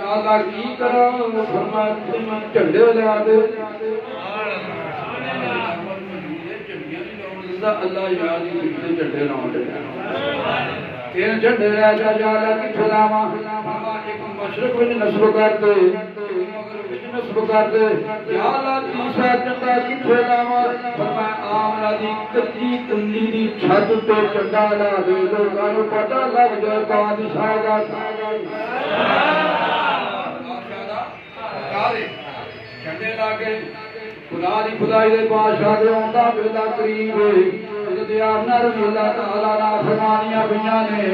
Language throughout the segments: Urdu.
اللہ کی کرا فرمایا جھنڈے لیا دے اللہ یاد ہی جھنڈے لاؤں دے تین جھنڈے لیا جا جالا کتھے لاواں ایک مشرق وچ نصب کر دے مغرب وچ نصب کر دے یا اللہ تیسرا جھنڈا کتھے لاواں فرمایا آمنا دی کچی کنڈی دی چھت تے جھنڈا لا دے لوکاں نوں پتہ لگ جائے بادشاہ دا جھنڈے لا کے خدا دی خدائی دے بادشاہ دے آندا ویلا قریب حضرت آمنہ رضی اللہ تعالیٰ عنہ فرمانیاں پئیاں نے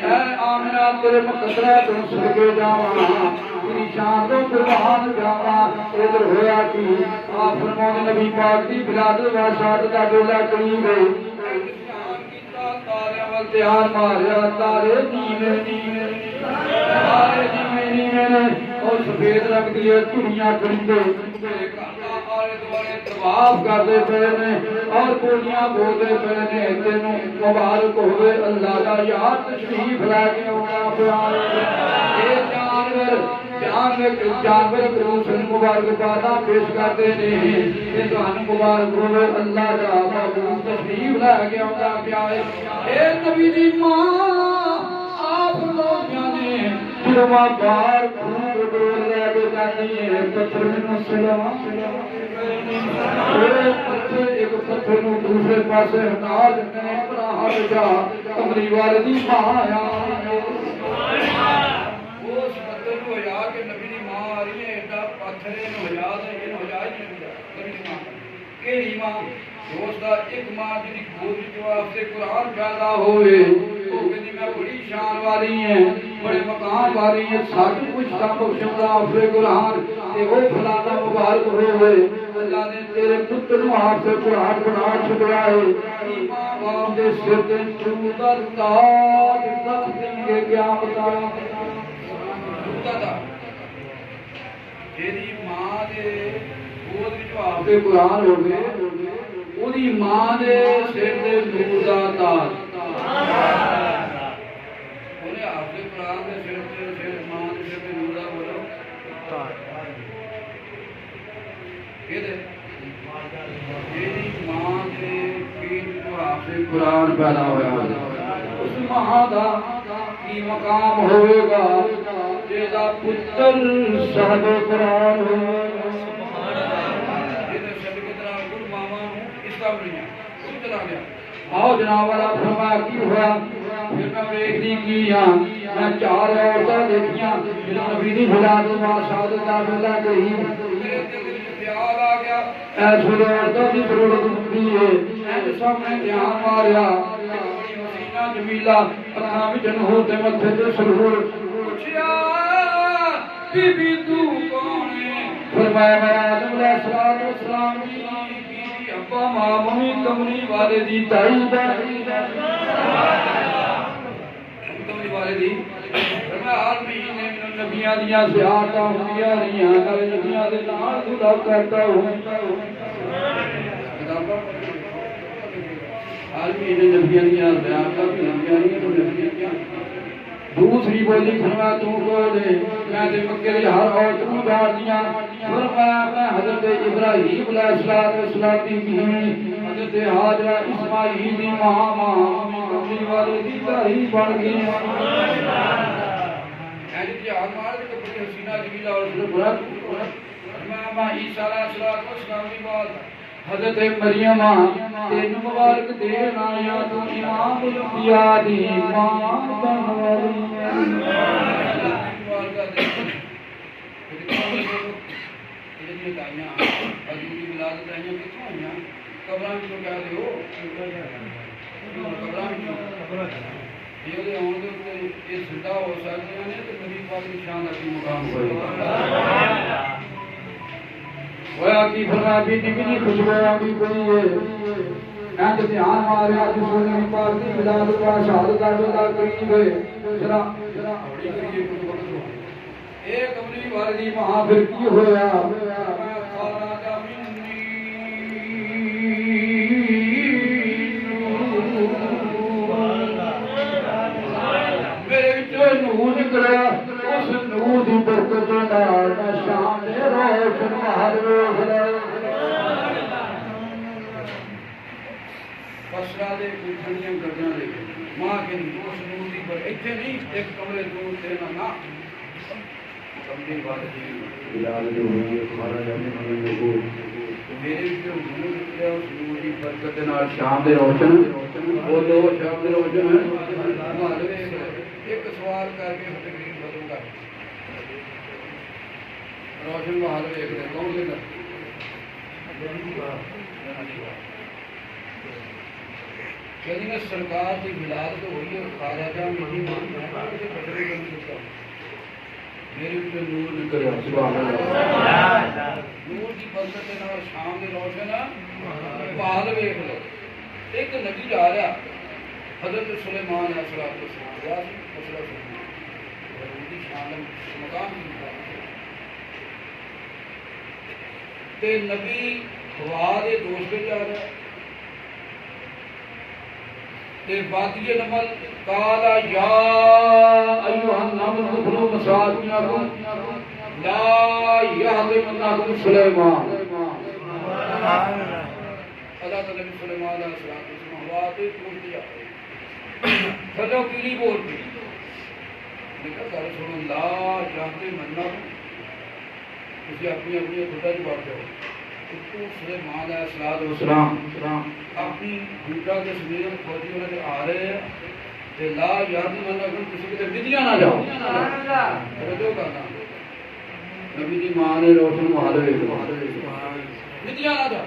اے آمنہ تیرے مقدرہ تو صدقے جاواں تیری شان تو قربان جاواں ادھر ہویا کی آپ فرمانے نبی پاک دی ولادت و شہادت دا ویلا قریب تارے وال تیار ماریا تارے نیوے نیوے تارے نیوے نیوے اور سفید رنگ دی دنیا پرندے آلے دوالے طواف کرتے پے نے اور بولیاں بولتے پے نے تینوں مبارک ہوئے اللہ دا یار تشریف لے کے آنا پیا یہ جانور کروس مبارک باداں پیش کرتے ہیں یہ تہانوں مبارک ہوئے اللہ دا محبوب تشریف لے کے آنا پیا اے نبی دی ماں آپ لوگیاں نے جرما بار خون ڈول لے کے جاتی ہے پتھر میں سلام ایک پتھر نو دوسرے پاسے ہٹا دینے اپنا ہٹ جا کمری والے دی ماں آیا اس پتھر نو ہجا کے نبی دی ماں آ رہی ہے ایڈا پتھرے نو ہجا دے یہ نو ہجا ہی نبی دی ماں کیڑی ماں دوستا ایک ماں جی گود جو آپ سے قرآن پیدا ہوئے وہ کہنی میں بڑی شان والی ہیں بڑے مقام والی ہیں ساتھ کچھ کا بخشندہ آفر قرآن کہ وہ فلانا مبارک ہوئے اللہ نے تیرے پتر نو آپ سے قرآن بنا چھڑا ہے امام باپ دے سر دے چودہ تاج رکھ دیں گے قیامت چودہ جیدی ماں دے گود جو آپ سے قرآن ہوئے اُنہی ماں دے سر دے نور دا تاج انہیں آپ سے قرآن دے سر ماں دے سر دے نور دا بولو کہ دے جیدی ماں دے پین کو آپ سے قرآن پیدا ہوا اس ماں دا کی مقام ہوئے گا جیدہ پتر صاحب قرآن ہوئے آؤ جناب والا فرمایا کی ہوا پھر میں بیکری کیا میں چار عورتیں دیکھیاں جن نبی دی ولادت و شہادت دا ویلا قریب میرے دل وچ خیال آ گیا ایسے عورتوں دی ضرورت ہوندی ہے اے سامنے دھیان ماریا بڑی حسینہ جمیلہ اکھاں وچ نور تے متھے تے سرور پوچھیا بی بی تو کون ہے فرمایا میں آدم علیہ السلام دی ابا مامی کمری والے دی تائی کمری والے دی میں ہر مہینے نبیاں دیاں زیارتاں ہوندیاں رہیاں نال نبیاں دے نال خدا کرتا ہوں ہر مہینے نبیاں دیاں زیارتاں ہوندیاں رہیاں دوسری بولی فرمایا تو کو دے میں دے مکے دی ہر عورت نوں گار دیاں فرمایا میں حضرت ابراہیم علیہ السلام دی بیوی حضرت حاجرہ اسماعیل دی ماں کمری والے دی تائی بن گئی یعنی کہ ہمارے کو بڑی حسینہ جمیلہ اور برا فرمایا عیسیٰ علیہ السلام دی بات حضرت مریم تین مبارک دین آیا تو امام الانبیاء دی ماں بن والی قبراں وچوں کہہ دیو قبراں وچوں یہ آن دے اوتے یہ زندہ ہو سکدے نے تے نبی پاک دی شان دا مقام ہوئے ہویا کی فرمایا بی نبی خوشبو آگی کوئی ہے میں تو دھیان ماریا جس نبی پاک دی ولادت و شہادت دا ویلا قریب ہے ذرا ہوڑی کریے کچھ وقت ہو اے کمری والی وہاں پھر کی ہویا میرے وچوں نور نکلیا اس نور دی روشن محل ویکھ لے بسرا دے ٹھنڈیاں گڈیاں دے ماں کے اس نور دی پر ایتھے نہیں ایک کمرے دور تے نہ کمرے والے دی بلال جو ہوئی ہے کھانا جانے میں کو میرے جو نور نکلیا اس نور دی برکت نال شام دے روشن وہ دو شام دے روشن محل ویکھ لے ایک سوال کر کے تقریر بدل کر روشن محل ویکھ لے کون لے کہتے ہیں سرکار کی ولادت ہوئی ہے خواجہ میری مان میرے بھی نور نکل سبحان اللہ نور کی برکت نال شام دے روشن محل ویکھ لو ایک نبی جا رہا حضرت سلیمان علیہ السلام یا مسئلہ کی شان مقام کی تے نبی ہوا دے دوست جا رہا تے وادی نمل قال یا ایھا النمل ادخلوا مساکنکم لا یحطمنکم سلیمان اللہ تعالی سلیمان علیہ السلام ہوا تے ٹوٹ گیا سجو کیڑی بول پی لیکن گل سنو لا جانتے مننا تسی اپنی اپنی خدا جواب دو تو سلیمان علیہ السلام اپنی بیٹا کے سمیر فوجی انہوں نے آ رہے ہیں کہ لا یادی مننا کسی کے ودیاں نہ جاؤ توجہ کرنا نبی دی ماں نے روشن محل ویکھ ودیاں نہ جاؤ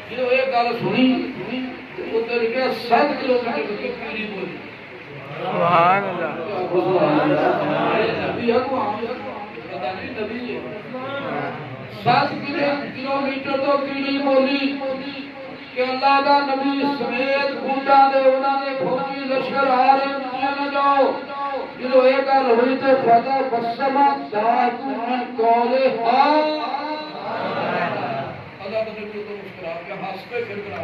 جدو یہ گل سنی اتنے لکھا 7 کلومیٹر کی پیڑی بولی سبحان اللہ نبی ہے کو عام پتہ نہیں نبی ہے 7 کلومیٹر تو پیڑی بولی کہ اللہ دا نبی سمیت گونڈا دے انہاں دے فوجی لشکر آ رہے دنیا نہ جاؤ جدو یہ گل ہوئی تے فتح بسما ذات من قول حق اللہ کا نبی تو مسکرا کے ہنس پہ پھر کرا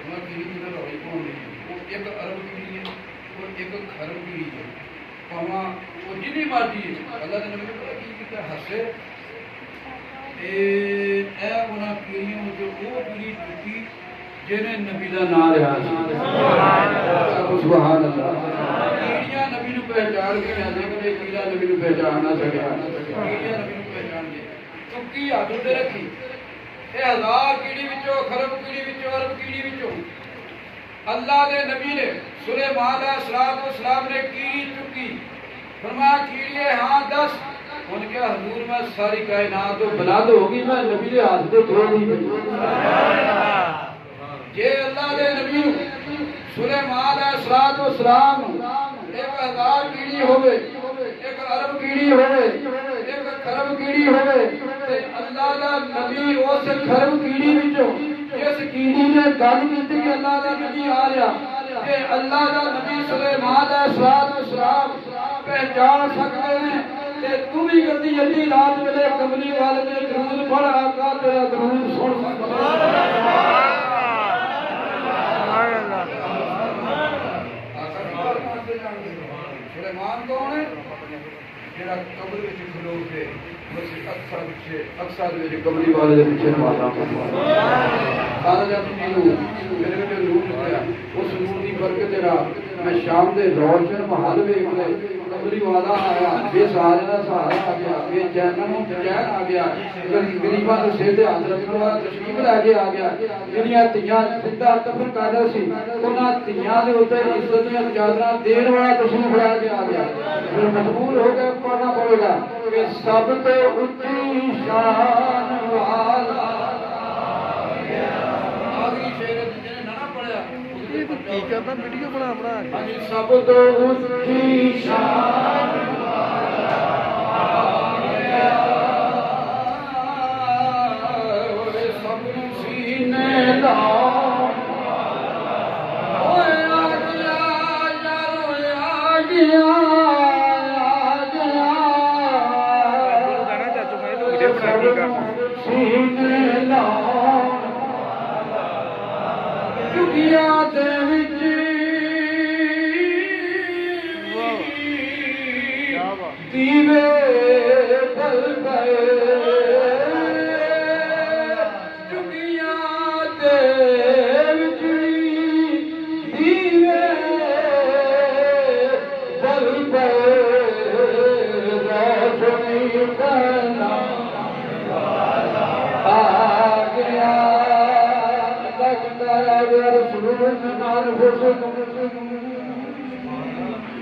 میں کی ادھر ہوئی کون نہیں وہ ایک عرب کی ہے وہ ایک خرب کی ہے کہاں وہ جنی مرضی ہے اللہ کے نبی نے کی کیتا ہنسے اے انہاں پیڑیوں جو وہ پیڑی ٹوٹی جنہیں نبی دا نام رہا سبحان اللہ پیڑیاں نبی نو پہچان گئے لیکن ایک پیڑا نبی نو پہچان نہ سکیا پیڑیاں نبی نو پہچان گئے چکی ہاتھ تے رکھی اے ہزار کیڑی وچوں خرب کیڑی وچوں عرب کیڑی وچوں اللہ دے نبی نے سلیمان علیہ السلام نے کیڑی چکی فرمایا کیڑی ہاں دس ان کے حضور میں ساری کائنات تو بلاد ہوگی میں نبی دے ہاتھ تے دھو نہیں پئی یہ اللہ دے نبی سلیمان علیہ السلام ایک ہزار کیڑی ہوئے ایک عرب کیڑی ہوئے ایک خرب کیڑی ہوئے اللہ دا نبی اس خرب کیڑی وچوں جس کیڑی نے گل کیتی کہ اللہ دا نبی آ رہا کہ اللہ دا نبی سلیمان علیہ السلام پہچان سکتے ہیں کہ تو بھی گردی جلدی رات ملے کملی والے نے درود پڑھ آقا تیرا درود سن سکتا سلیمان کون ہے جڑا قبر وچ کھلو کے بس اکثر وچ قبری والے دے پیچھے نماز سارا جب میرے وچ نور نکلیا اس نور دی برکت نال میں شام دے روشن محل ویکھ لے قبری والا آیا بے سہارے دا سہارا آ گیا بے چین نوں چین آ گیا غریباں دے سر تے ہاتھ رکھن والا تشریف لے کے آ گیا جڑیاں تیاں سیدھا تفر قادر سی انہاں تیاں دے اوتے عزت دیاں چادراں دین والا تشریف لے کے آ گیا پھر مجبور ہو کے پڑھنا پڑے گا کہ سب تے اونچی شان والا آگے شعر جنے نہ پڑھیا کی کرنا ویڈیو بنا سب تو اونچی شان والا سب سینے لاؤ اوے آ گیا یارو آ گیا سینے لاؤ چکیا دے وچ دیوے ਬਲ ਪਏ ਚੁਗੀਆਂ ਦੇ ਵਿਚੜੀ ਦੀਵੇ ਬਲ ਪਏ ਰੋਸ਼ਨੀ ਪੈਣਾ ਆ ਗਿਆ ਲੱਗਦਾ ਰਸੂਲ ਨਾਲ ਹੁਸਨ